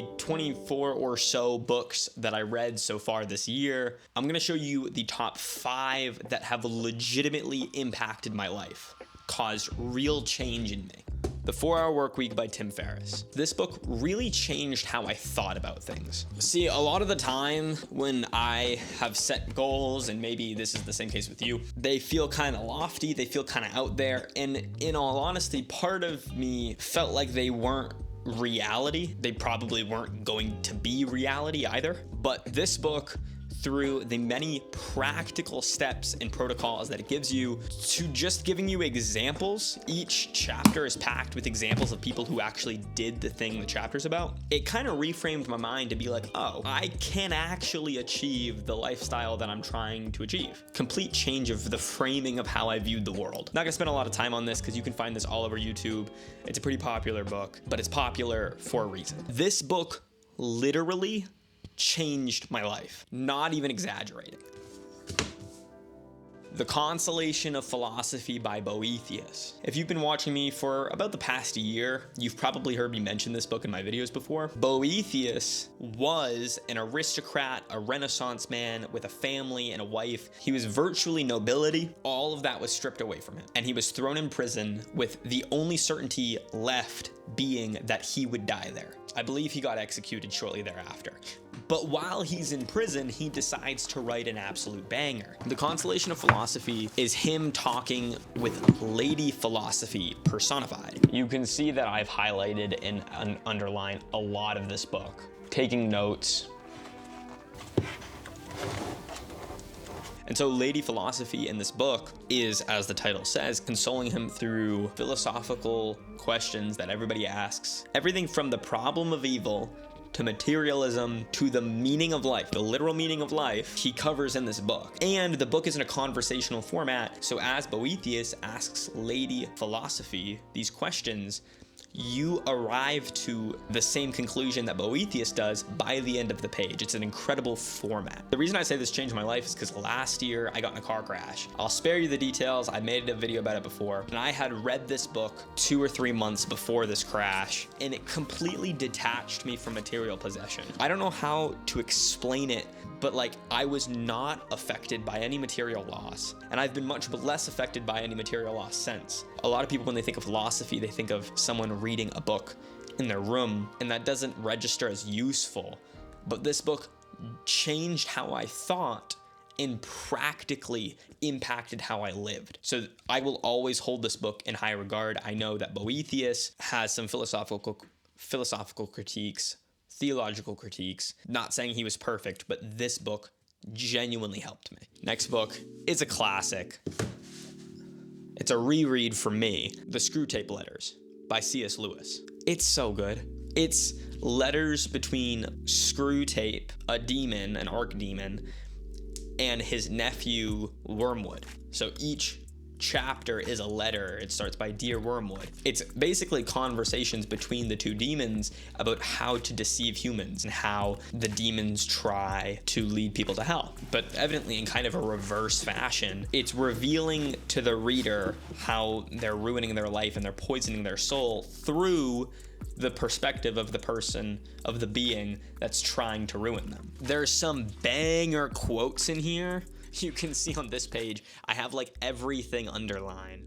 the 24 or so books that I read so far this year, I'm going to show you the top 5 that have legitimately impacted my life, caused real change in me. The 4-Hour Workweek by Tim Ferriss. This book really changed how I thought about things. See, a lot of the time when I have set goals, and maybe this is the same case with you, they feel kind of lofty, they feel kind of out there, and in all honesty, part of me felt like they weren't reality. They probably weren't going to be reality either. But this book, through the many practical steps and protocols that it gives you, to just giving you examples. Each chapter is packed with examples of people who actually did the thing the chapter's about. It kind of reframed my mind to be like, oh, I can actually achieve the lifestyle that I'm trying to achieve. Complete change of the framing of how I viewed the world. Not gonna spend a lot of time on this because you can find this all over YouTube. It's a pretty popular book, but it's popular for a reason. This book literally changed my life. Not even exaggerating. The Consolation of Philosophy by Boethius. If you've been watching me for about the past year, you've probably heard me mention this book in my videos before. Boethius was an aristocrat, a Renaissance man with a family and a wife. He was virtually nobility. All of that was stripped away from him, and he was thrown in prison with the only certainty left being that he would die there. I believe he got executed shortly thereafter. But while he's in prison, he decides to write an absolute banger. The Consolation of Philosophy is him talking with Lady Philosophy personified. You can see that I've highlighted and underlined a lot of this book, taking notes. And so Lady Philosophy in this book is, as the title says, consoling him through philosophical questions that everybody asks. Everything from the problem of evil to materialism to the meaning of life, the literal meaning of life, he covers in this book. And the book is in a conversational format, so as Boethius asks Lady Philosophy these questions, you arrive to the same conclusion that Boethius does by the end of the page. It's an incredible format. The reason I say this changed my life is because last year I got in a car crash. I'll spare you the details. I made a video about it before, and I had read this book 2 or 3 months before this crash, and it completely detached me from material possession. I don't know how to explain it, but like, I was not affected by any material loss, and I've been much less affected by any material loss since. A lot of people, when they think of philosophy, they think of someone reading a book in their room, and that doesn't register as useful. But this book changed how I thought and practically impacted how I lived. So I will always hold this book in high regard. I know that Boethius has some philosophical critiques, theological critiques. Not saying he was perfect, but this book genuinely helped me. Next book is a classic. It's a reread for me, The Screwtape Letters by C.S. Lewis. It's so good. It's letters between Screwtape, a demon, an archdemon, and his nephew Wormwood. So each chapter is a letter. It starts by Dear Wormwood. It's basically conversations between the two demons about how to deceive humans and how the demons try to lead people to hell. But evidently in kind of a reverse fashion, it's revealing to the reader how they're ruining their life and they're poisoning their soul through the perspective of the person, of the being that's trying to ruin them. There's some banger quotes in here. You can see on this page, I have like everything underlined.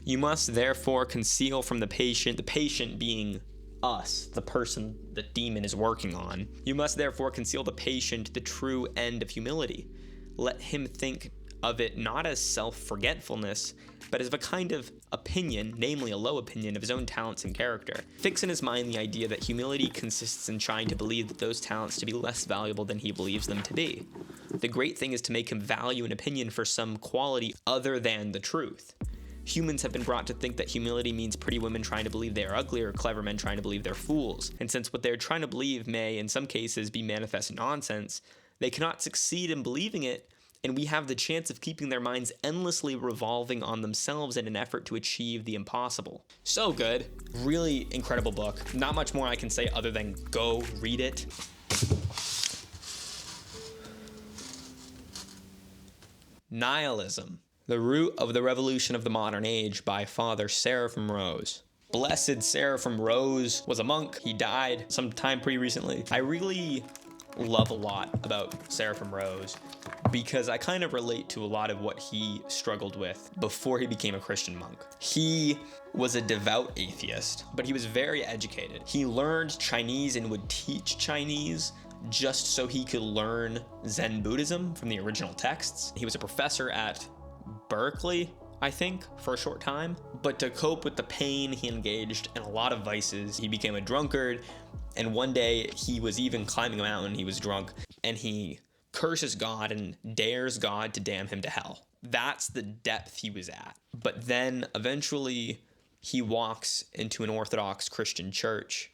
You must therefore conceal from the patient being us, the person the demon is working on. You must therefore conceal the patient the true end of humility. Let him think of it not as self-forgetfulness, but as a kind of opinion, namely a low opinion of his own talents and character. Fix in his mind the idea that humility consists in trying to believe that those talents to be less valuable than he believes them to be. The great thing is to make him value an opinion for some quality other than the truth. Humans have been brought to think that humility means pretty women trying to believe they are ugly or clever men trying to believe they're fools. And since what they're trying to believe may, in some cases, be manifest nonsense, they cannot succeed in believing it, and we have the chance of keeping their minds endlessly revolving on themselves in an effort to achieve the impossible. So good. Really incredible book. Not much more I can say other than go read it. Nihilism, The Root of the Revolution of the Modern Age by Father Seraphim Rose. Blessed Seraphim Rose was a monk. He died sometime pretty recently. I really love a lot about Seraphim Rose because I kind of relate to a lot of what he struggled with before he became a Christian monk. He was a devout atheist, but he was very educated. He learned Chinese and would teach Chinese just so he could learn Zen Buddhism from the original texts. He was a professor at Berkeley, I think, for a short time. But to cope with the pain, he engaged in a lot of vices. He became a drunkard, and one day he was even climbing a mountain. He was drunk, and he curses God and dares God to damn him to hell. That's the depth he was at. But then eventually he walks into an Orthodox Christian church,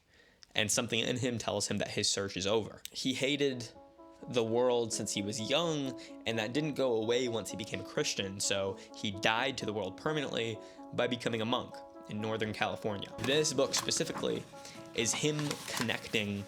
and something in him tells him that his search is over. He hated the world since he was young, and that didn't go away once he became a Christian, so he died to the world permanently by becoming a monk in Northern California. This book specifically is him connecting.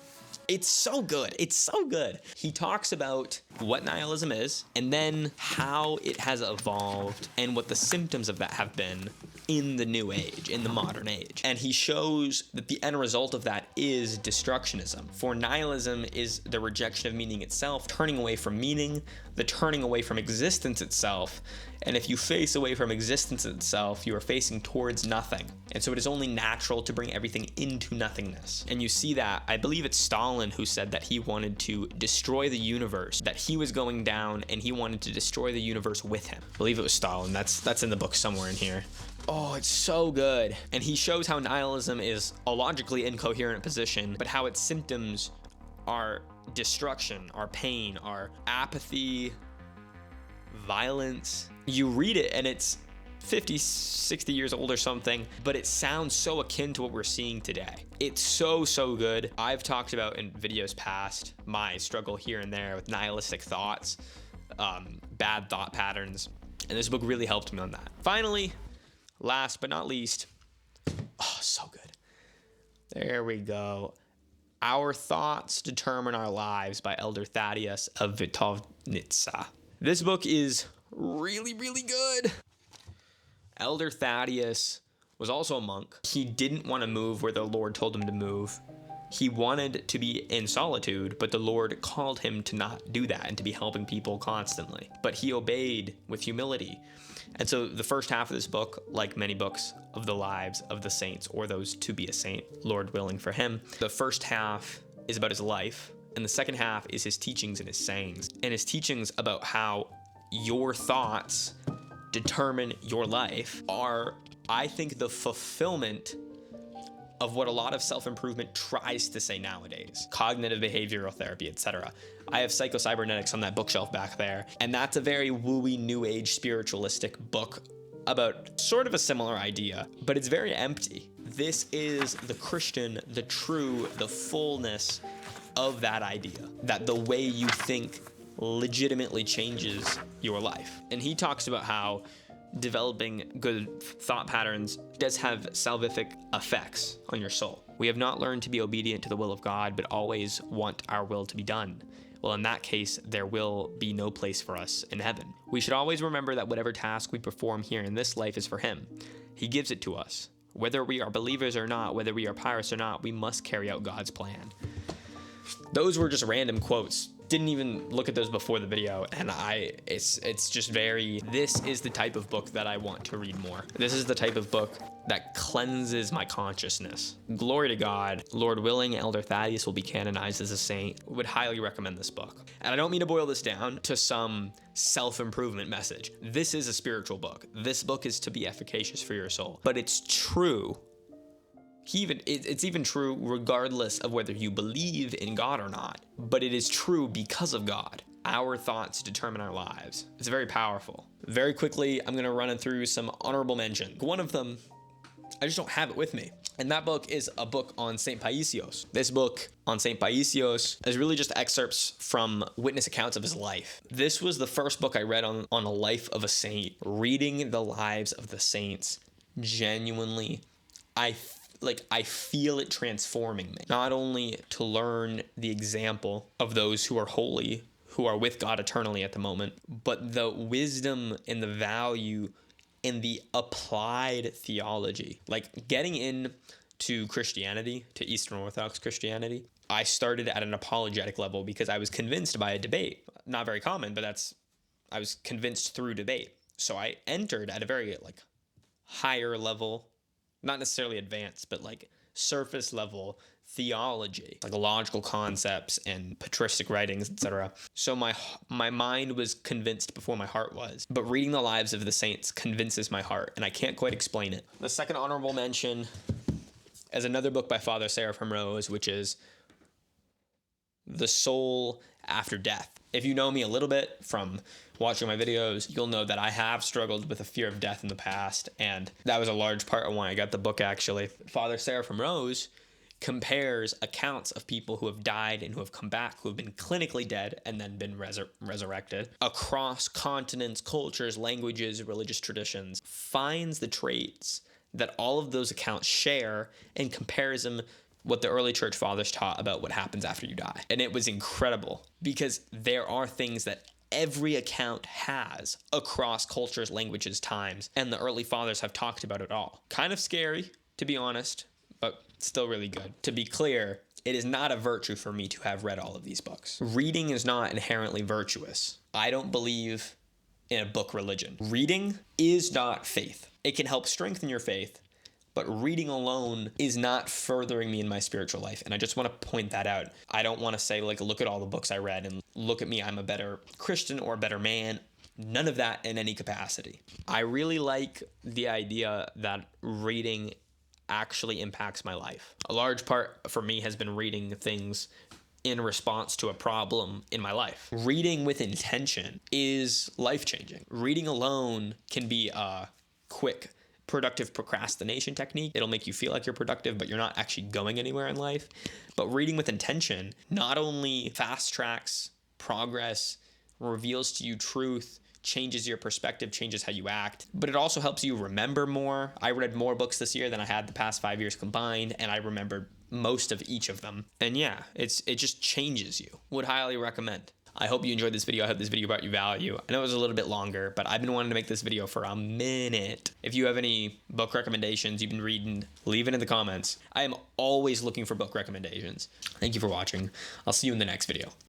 It's so good. It's so good. He talks about what nihilism is, and then how it has evolved and what the symptoms of that have been in the new age, in the modern age. And he shows that the end result of that is destructionism. For nihilism is the rejection of meaning itself, turning away from meaning, the turning away from existence itself. And if you face away from existence itself, you are facing towards nothing. And so it is only natural to bring everything into nothingness. And you see that, I believe it's Stalin who said that he wanted to destroy the universe, that he was going down and he wanted to destroy the universe with him. I believe it was Stalin. That's in the book somewhere in here. Oh, it's so good. And he shows how nihilism is a logically incoherent position, but how its symptoms are destruction, are pain, are apathy, violence. You read it and it's 50, 60 years old or something, but it sounds so akin to what we're seeing today. It's so good. I've talked about in videos past my struggle here and there with nihilistic thoughts, bad thought patterns, and this book really helped me on that. Finally, last but not least, oh, so good. There we go. Our Thoughts Determine Our Lives by Elder Thaddeus of Vitovnitsa. This book is really good. Elder Thaddeus was also a monk. He didn't want to move where the Lord told him to move. He wanted to be in solitude, but the Lord called him to not do that and to be helping people constantly. But he obeyed with humility. And so the first half of this book, like many books of the lives of the saints or those to be a saint, Lord willing for him, the first half is about his life, and the second half is his teachings and his sayings, and his teachings about how your thoughts determine your life are, I think, the fulfillment of what a lot of self-improvement tries to say nowadays. Cognitive behavioral therapy, etc. I have Psycho-Cybernetics on that bookshelf back there, and that's a very wooey, new age, spiritualistic book about sort of a similar idea, but it's very empty. This is the Christian, the true, the fullness of that idea, that the way you think legitimately changes your life. And he talks about how developing good thought patterns does have salvific effects on your soul. We have not learned to be obedient to the will of God, but always want our will to be done. Well, in that case, there will be no place for us in heaven. We should always remember that whatever task we perform here in this life is for Him. He gives it to us. Whether we are believers or not, whether we are pious or not, we must carry out God's plan. Those were just random quotes. Didn't even look at those before the video, and it's just very, this is the type of book that I want to read more. This is the type of book that cleanses my consciousness. Glory to God. Lord willing, Elder Thaddeus will be canonized as a saint. Would highly recommend this book. And I don't mean to boil this down to some self-improvement message. This is a spiritual book. This book is to be efficacious for your soul. But it's true. It's even true regardless of whether you believe in God or not, but it is true because of God. Our thoughts determine our lives. It's very powerful. Very quickly, I'm going to run through some honorable mention. One of them, I just don't have it with me. And that book is a book on St. Paisios. This book on St. Paisios is really just excerpts from witness accounts of his life. This was the first book I read on a life of a saint. Reading the lives of the saints, genuinely, I feel it transforming me. Not only to learn the example of those who are holy, who are with God eternally at the moment, but the wisdom and the value and the applied theology. Like getting into Christianity, to Eastern Orthodox Christianity, I started at an apologetic level because I was convinced by a debate. Not very common, but I was convinced through debate. So I entered at a very like higher level, not necessarily advanced, but like surface level theology, like logical concepts and patristic writings, etc. So my mind was convinced before my heart was. But reading the lives of the saints convinces my heart, and I can't quite explain it. The second honorable mention is another book by Father Seraphim Rose, which is The Soul After Death. If you know me a little bit from watching my videos, you'll know that I have struggled with a fear of death in the past, and that was a large part of why I got the book, actually. Father Seraphim Rose compares accounts of people who have died and who have come back, who have been clinically dead and then been resurrected, across continents, cultures, languages, religious traditions, finds the traits that all of those accounts share and compares them what the early church fathers taught about what happens after you die. And it was incredible because there are things that every account has across cultures, languages, times, and the early fathers have talked about it all. Kind of scary, to be honest, but still really good. To be clear, it is not a virtue for me to have read all of these books. Reading is not inherently virtuous. I don't believe in a book religion. Reading is not faith. It can help strengthen your faith, but reading alone is not furthering me in my spiritual life. And I just want to point that out. I don't want to say, like, look at all the books I read and look at me, I'm a better Christian or a better man. None of that in any capacity. I really like the idea that reading actually impacts my life. A large part for me has been reading things in response to a problem in my life. Reading with intention is life-changing. Reading alone can be a quick, productive procrastination technique. It'll make you feel like you're productive, but you're not actually going anywhere in life. But reading with intention not only fast tracks progress, reveals to you truth, changes your perspective, changes how you act, but it also helps you remember more. I read more books this year than I had the past 5 years combined, and I remembered most of each of them. And yeah, it just changes you. Would highly recommend. I hope you enjoyed this video. I hope this video brought you value. I know it was a little bit longer, but I've been wanting to make this video for a minute. If you have any book recommendations you've been reading, leave it in the comments. I am always looking for book recommendations. Thank you for watching. I'll see you in the next video.